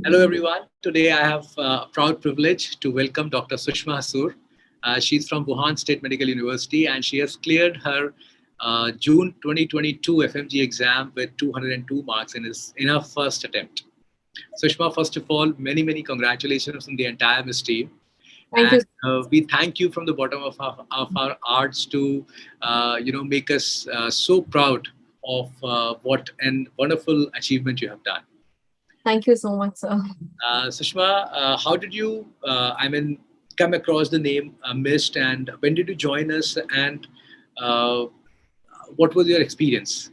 Hello, everyone. Today I have a proud privilege to welcome Dr. Sushma Hossur. She's from Wuhan State Medical University and she has cleared her June 2022 FMG exam with 202 marks in her first attempt. Sushma, first of all, many congratulations from the entire MIST team. Thank you. And we thank you from the bottom of our hearts to make us so proud of what an wonderful achievement you have done. Thank you so much, sir. Sushma, how did you, come across the name MIST, and when did you join us, and uh, what was your experience?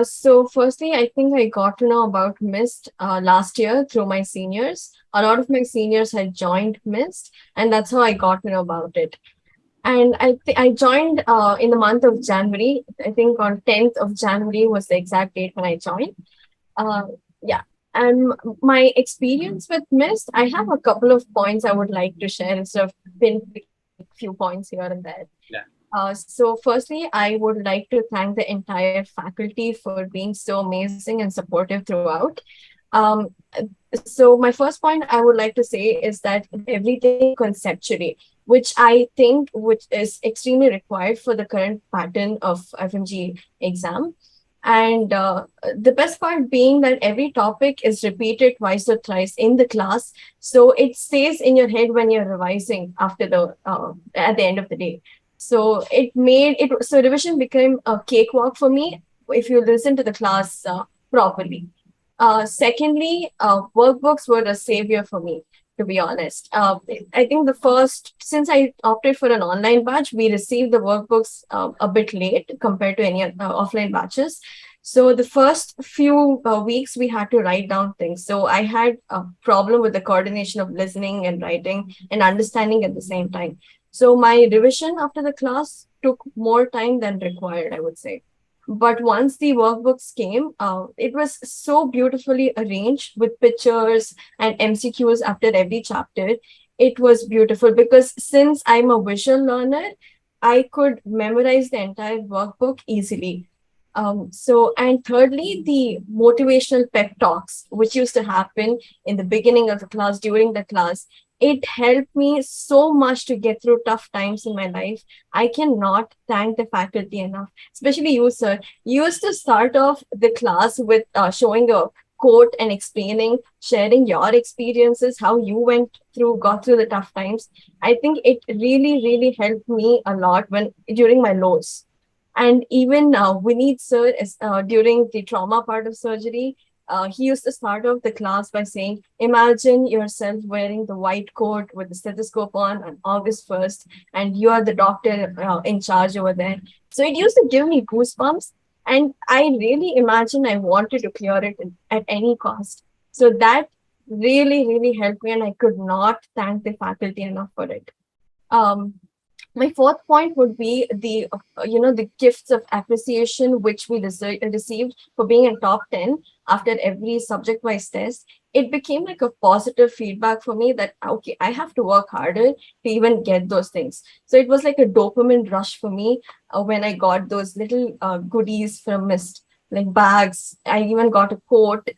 So firstly, I think I got to know about MIST last year through my seniors. A lot of my seniors had joined MIST, and that's how I got to know about it. And I joined in the month of January. I think on 10th of January was the exact date when I joined. Uh, yeah. And my experience with MIST, I have a couple of points I would like to share instead of pinpicking a few points here and there. Yeah. So firstly, I would like to thank the entire faculty for being so amazing and supportive throughout. Um, so my first point I would like to say is that everything conceptually, which I think which is extremely required for the current pattern of FMG exam. And the best part being that every topic is repeated twice or thrice in the class, so it stays in your head when you're revising after the at the end of the day. So it made it so revision became a cakewalk for me if you listen to the class properly. Secondly, workbooks were a savior for me, to be honest. I think since I opted for an online batch, we received the workbooks a bit late compared to any offline batches. So the first few weeks we had to write down things. So I had a problem with the coordination of listening and writing and understanding at the same time. So my revision after the class took more time than required, I would say. But once the workbooks came, it was so beautifully arranged with pictures and MCQs after every chapter. It was beautiful because since I'm a visual learner, I could memorize the entire workbook easily. And thirdly, the motivational pep talks, which used to happen in the beginning of the class, during the class, it helped me so much to get through tough times in my life. I cannot thank the faculty enough, especially you, sir. You used to start off the class with showing a quote and explaining, sharing your experiences, how you got through the tough times. I think it really helped me a lot when during my lows. And even Vineet sir is during the trauma part of surgery, he used to start off the class by saying, imagine yourself wearing the white coat with the stethoscope on August 1st, and you are the doctor in charge over there. So it used to give me goosebumps. And I really imagine I wanted to clear it at any cost. So that really helped me, and I could not thank the faculty enough for it. Um, my fourth point would be the gifts of appreciation which we received for being in top 10 after every subject wise test. It became like a positive feedback for me that okay, I have to work harder to even get those things. So it was like a dopamine rush for me when I got those little goodies from mist, like bags. I even got a coat.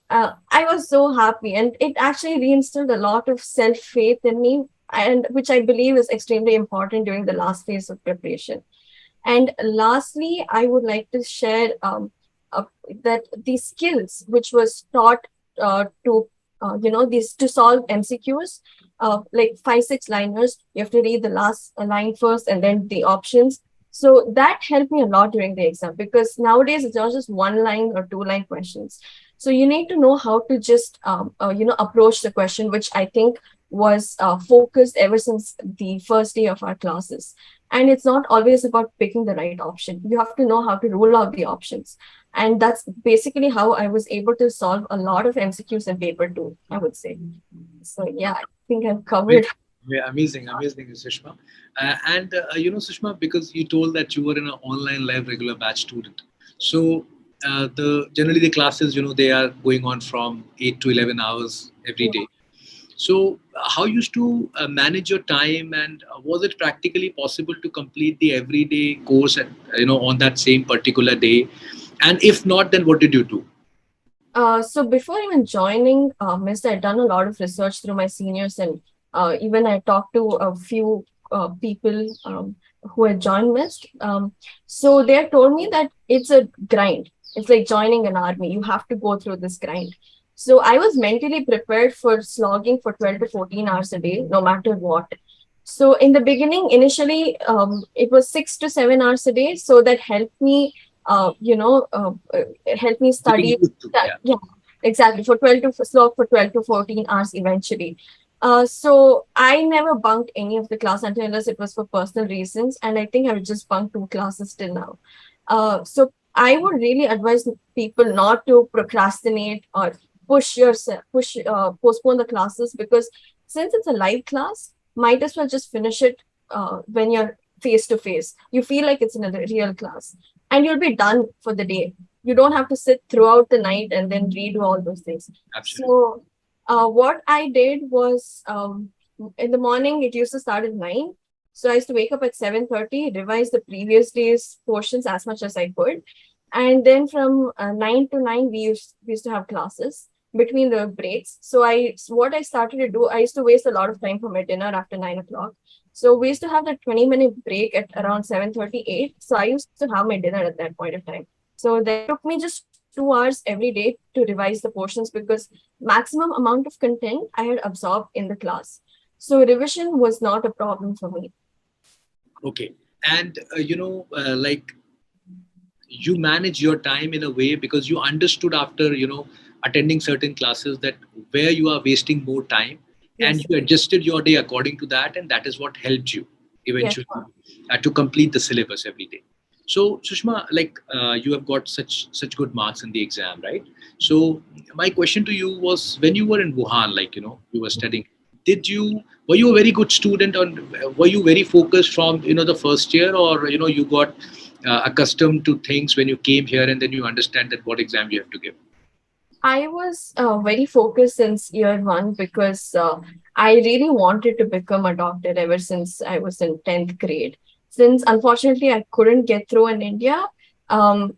I was so happy, and it actually reinstilled a lot of self faith in me, and which I believe is extremely important during the last phase of preparation. And lastly, I would like to share uh, that the skills which was taught to these to solve MCQs, like 5 6 liners. You have to read the last line first and then the options. So that helped me a lot during the exam because nowadays it's not just 1 line or 2 line questions. So you need to know how to just approach the question, which I think was focused ever since the first day of our classes. And it's not always about picking the right option. You have to know how to rule out the options. And that's basically how I was able to solve a lot of MCQs in paper two, I would say. So yeah, I think I've covered. Yeah, amazing, Sushma. Sushma, because you told that you were in an online live regular batch student. So the generally the classes, they are going on from 8 to 11 hours every day. So, how used to manage your time, and was it practically possible to complete the everyday course on that same particular day? And if not, then what did you do? So before even joining MIST, I'd done a lot of research through my seniors, and even I talked to a few people who had joined MIST. So they had told me that it's a grind. It's like joining an army. You have to go through this grind. So I was mentally prepared for slogging for 12 to 14 hours a day, no matter what. So in the beginning, initially, it was 6 to 7 hours a day. So that helped me, helped me Getting study. used to, yeah. Yeah, exactly. For 12 to slog for 12 to 14 hours eventually. So I never bunked any of the class until unless it was for personal reasons. And I think I've just bunked 2 classes till now. So I would really advise people not to procrastinate or postpone the classes, because since it's a live class, might as well just finish it when you're face to face. You feel like it's in a real class, and you'll be done for the day. You don't have to sit throughout the night and then redo all those things. Absolutely. So, what I did was, in the morning, it used to start at 9. So I used to wake up at 7:30, revise the previous day's portions as much as I could. And then from 9 to 9, we used to have classes between the breaks. So what I started to do, I used to waste a lot of time for my dinner after 9 o'clock. So we used to have that 20-minute break at around 7:38. So I used to have my dinner at that point of time. So then it took me just 2 hours every day to revise the portions, because maximum amount of content I had absorbed in the class. So revision was not a problem for me. Okay. And, like you manage your time in a way because you understood after, attending certain classes that where you are wasting more time, and Yes, you adjusted your day according to that. And that is what helped you yes, eventually to complete the syllabus every day. So Sushma, like you have got such good marks in the exam, right? So my question to you was, when you were in Wuhan, like, you were studying, were you a very good student, or were you very focused from, the first year, or, you got accustomed to things when you came here, and then you understand that what exam you have to give? I was very focused since year one, because I really wanted to become a doctor ever since I was in 10th grade. Since unfortunately I couldn't get through in India, um,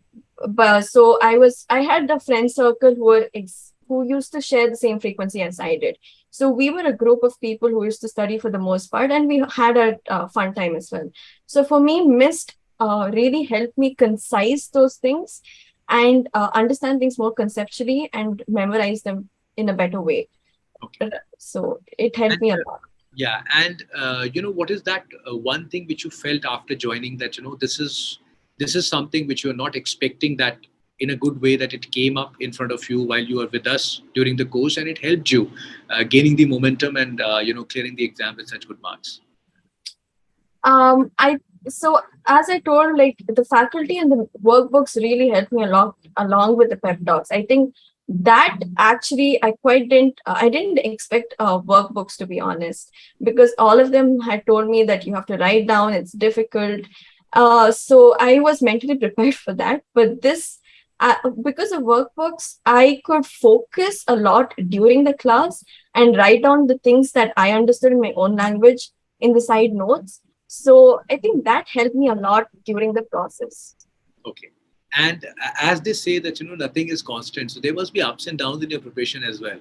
but so I had a friend circle who used to share the same frequency as I did. So we were a group of people who used to study for the most part, and we had a fun time as well. So for me, MIST really helped me concise those things and understand things more conceptually and memorize them in a better way. Okay. So it helped And me a lot. yeah, and what is that one thing which you felt after joining, that this is something which you are not expecting, that in a good way, that it came up in front of you while you were with us during the course, and it helped you gaining the momentum, and clearing the exam with such good marks? I so as I told, like the faculty and the workbooks really helped me a lot along with the pep talks. I think that actually I didn't expect workbooks, to be honest, because all of them had told me that you have to write down, it's difficult. So I was mentally prepared for that, but this because of workbooks, I could focus a lot during the class and write down the things that I understood in my own language in the side notes. So I think that helped me a lot during the process. Okay. And as they say that, nothing is constant. So there must be ups and downs in your preparation as well.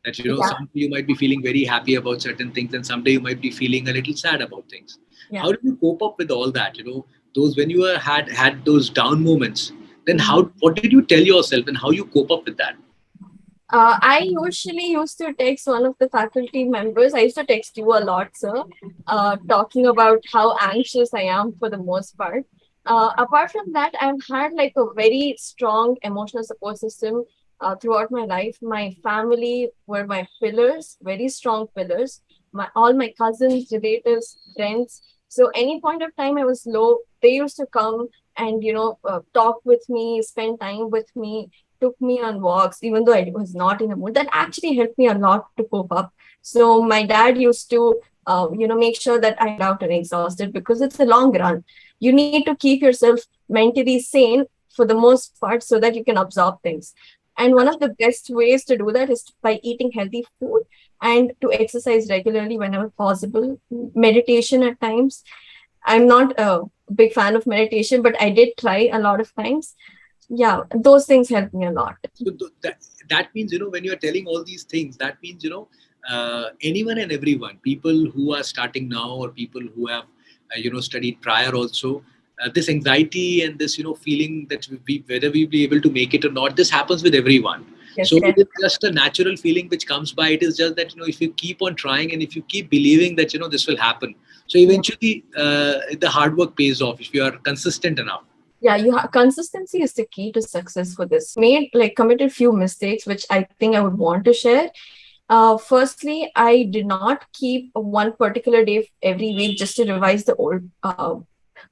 That, Yeah, someday you might be feeling very happy about certain things, and someday you might be feeling a little sad about things. yeah. How do you cope up with all that? Those, when you had those down moments, then Mhm. what did you tell yourself, and how you cope up with that? I usually used to text one of the faculty members. I used to text you a lot, sir, talking about how anxious I am for the most part. Apart from that, I've had like a very strong emotional support system throughout my life. My family were my pillars, very strong pillars. All my cousins, relatives, friends. So any point of time I was low, they used to come and talk with me, spend time with me, took me on walks, even though I was not in a mood. That actually helped me a lot to cope up. So my dad used to, make sure that I out and exhausted, because it's a long run. You need to keep yourself mentally sane for the most part so that you can absorb things. And one of the best ways to do that is by eating healthy food and to exercise regularly whenever possible. Meditation at times. I'm not a big fan of meditation, but I did try a lot of times. Yeah, those things helped me a lot. So that means, when you are telling all these things, that means, anyone and everyone, people who are starting now or people who have studied prior also, this anxiety and this feeling that whether we be able to make it or not, this happens with everyone. Yes, So it is definitely. just a natural feeling which comes by. It is just that if you keep on trying and if you keep believing that this will happen, so Yeah. eventually the hard work pays off if you are consistent enough. Yeah, consistency is the key to success for this. Made like committed few mistakes, which I think I would want to share. Firstly, I did not keep one particular day every week just to revise the old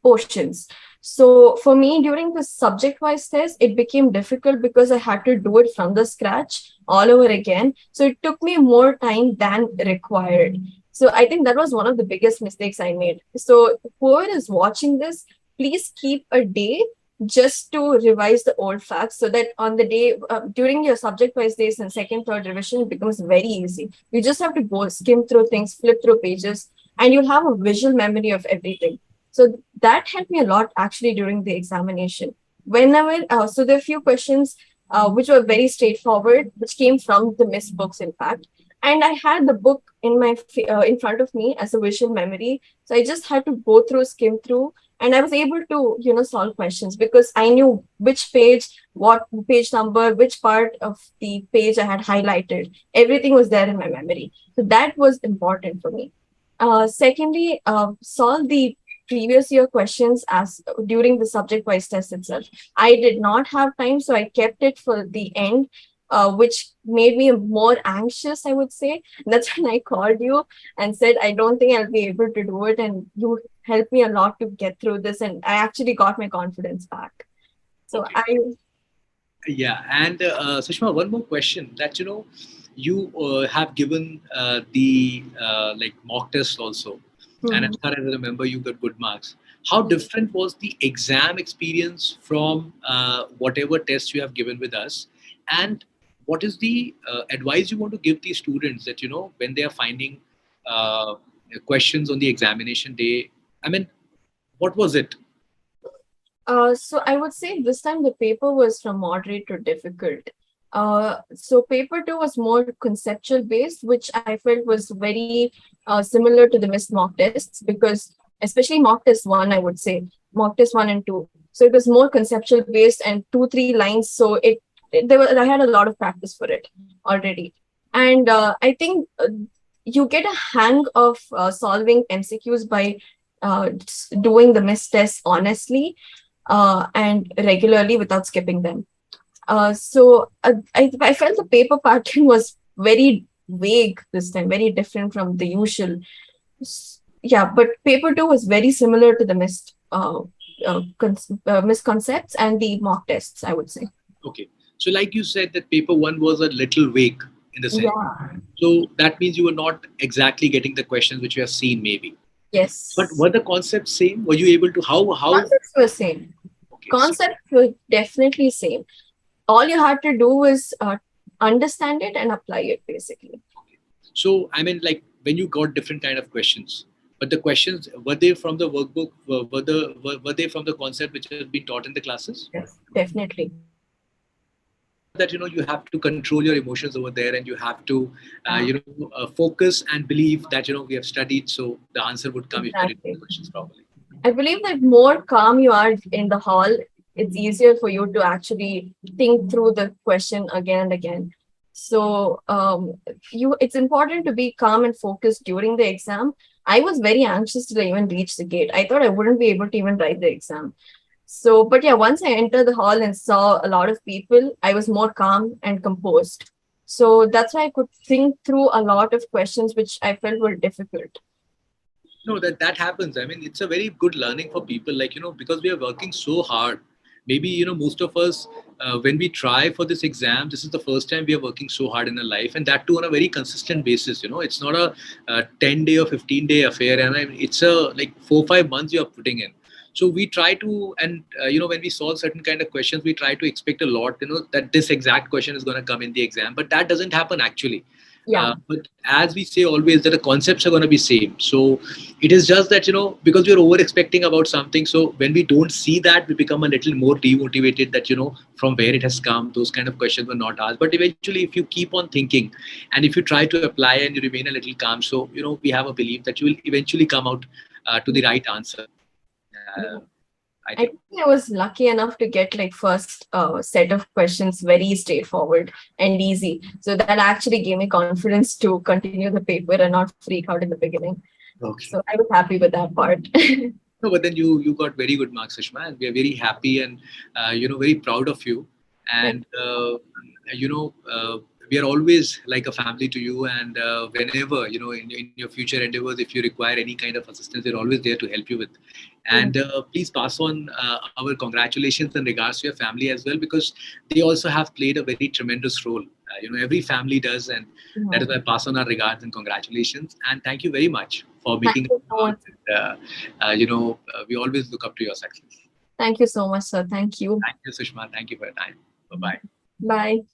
portions. So for me, during the subject-wise test, it became difficult because I had to do it from the scratch all over again. So it took me more time than required. So I think that was one of the biggest mistakes I made. So whoever is watching this, please keep a day just to revise the old facts so that on the day during your subject wise days and second third revision it becomes very easy. You just have to go skim through things, flip through pages, and you'll have a visual memory of everything. So that helped me a lot actually during the examination. Whenever so there are few questions which were very straightforward, which came from the MIST books in fact, and I had the book in front of me as a visual memory, so I just had to go through, skim through, and I was able to solve questions because I knew which page, what page number, which part of the page I had highlighted. Everything was there in my memory, so that was important for me. Secondly, solve the previous year questions as during the subject wise test itself. I did not have time, so I kept it for the end, which made me more anxious, I would say. That's when I called you and said, I don't think I'll be able to do it. And you helped me a lot to get through this. And I actually got my confidence back. So Okay. I, Yeah, and Sushma, one more question that you have given the like mock test also, and Mhm. as far as I remember, you got good marks. How different was the exam experience from whatever test you have given with us, and what is the advice you want to give the students that when they are finding uh, questions on the examination day? I mean, what was it? So I would say this time the paper was from moderate to difficult. So paper two was more conceptual based, which I felt was very similar to the MIST mock tests because especially mock test one, I would say mock test one and two. So it was more conceptual based and 2-3 lines. So there was I had a lot of practice for it already, and I think you get a hang of solving MCQs by doing the MIST test honestly and regularly without skipping them. I felt the paper pattern was very vague this time, very different from the usual. Yeah, but paper two was very similar to the misconcepts and the mock tests, I would say. Okay. So, like you said, that paper one was a little vague in the sense. Yeah. So that means you were not exactly getting the questions which you have seen, maybe. But Yes. were the concepts same? Were you able to how? Concepts were same. Okay. So, Concepts were definitely same. All you had to do was understand it and apply it, basically. okay. So I mean, like when you got different kind of questions, but the questions were they from the workbook? Were they from the concept which has been taught in the classes? Yes, definitely. That you have to control your emotions over there, and you have to Yeah, focus and believe that we have studied, so the answer would come if you read the exactly. questions properly. I believe that more calm you are in the hall, it's easier for you to actually think through the question again and again. So it's important to be calm and focused during the exam. I was very anxious to even reach the gate. I thought I wouldn't be able to even write the exam. So, but yeah, once I entered the hall and saw a lot of people, I was more calm and composed. So that's why I could think through a lot of questions which I felt were difficult. No, that happens. I mean, it's a very good learning for people, like because we are working so hard. Maybe most of us, when we try for this exam, this is the first time we are working so hard in our life, and that too on a very consistent basis. It's not a 10-day or 15-day affair, and it's a like 4-5 months you are putting in. So we try to, and when we solve certain kind of questions, we try to expect a lot. That this exact question is going to come in the exam, but that doesn't happen actually. Yeah. But as we say always, that the concepts are going to be same. So it is just that, because we're over expecting about something. So when we don't see that, we become a little more demotivated that, from where it has come, those kind of questions were not asked. But eventually, if you keep on thinking and if you try to apply and you remain a little calm, so, we have a belief that you will eventually come out to the right answer. Yeah. I I think. think I was lucky enough to get like first set of questions very straightforward and easy. So that actually gave me confidence to continue the paper and not freak out in the beginning. So Okay. I was happy with that part. No, but then you got very good marks, Sushma, and we are very happy and very proud of you. And you know, we are always like a family to you. And whenever in your future endeavors, if you require any kind of assistance, we're always there to help you with. Yeah. And please pass on our congratulations and regards to your family as well, because they also have played a very tremendous role. Every family does, and that is Yeah. why I pass on our regards and congratulations. And thank you very much for Thank making us you so proud. much. And, we always look up to your success. Thank you so much, sir. Thank you. Thank you, Sushma. Thank you for your time. Bye bye. Bye.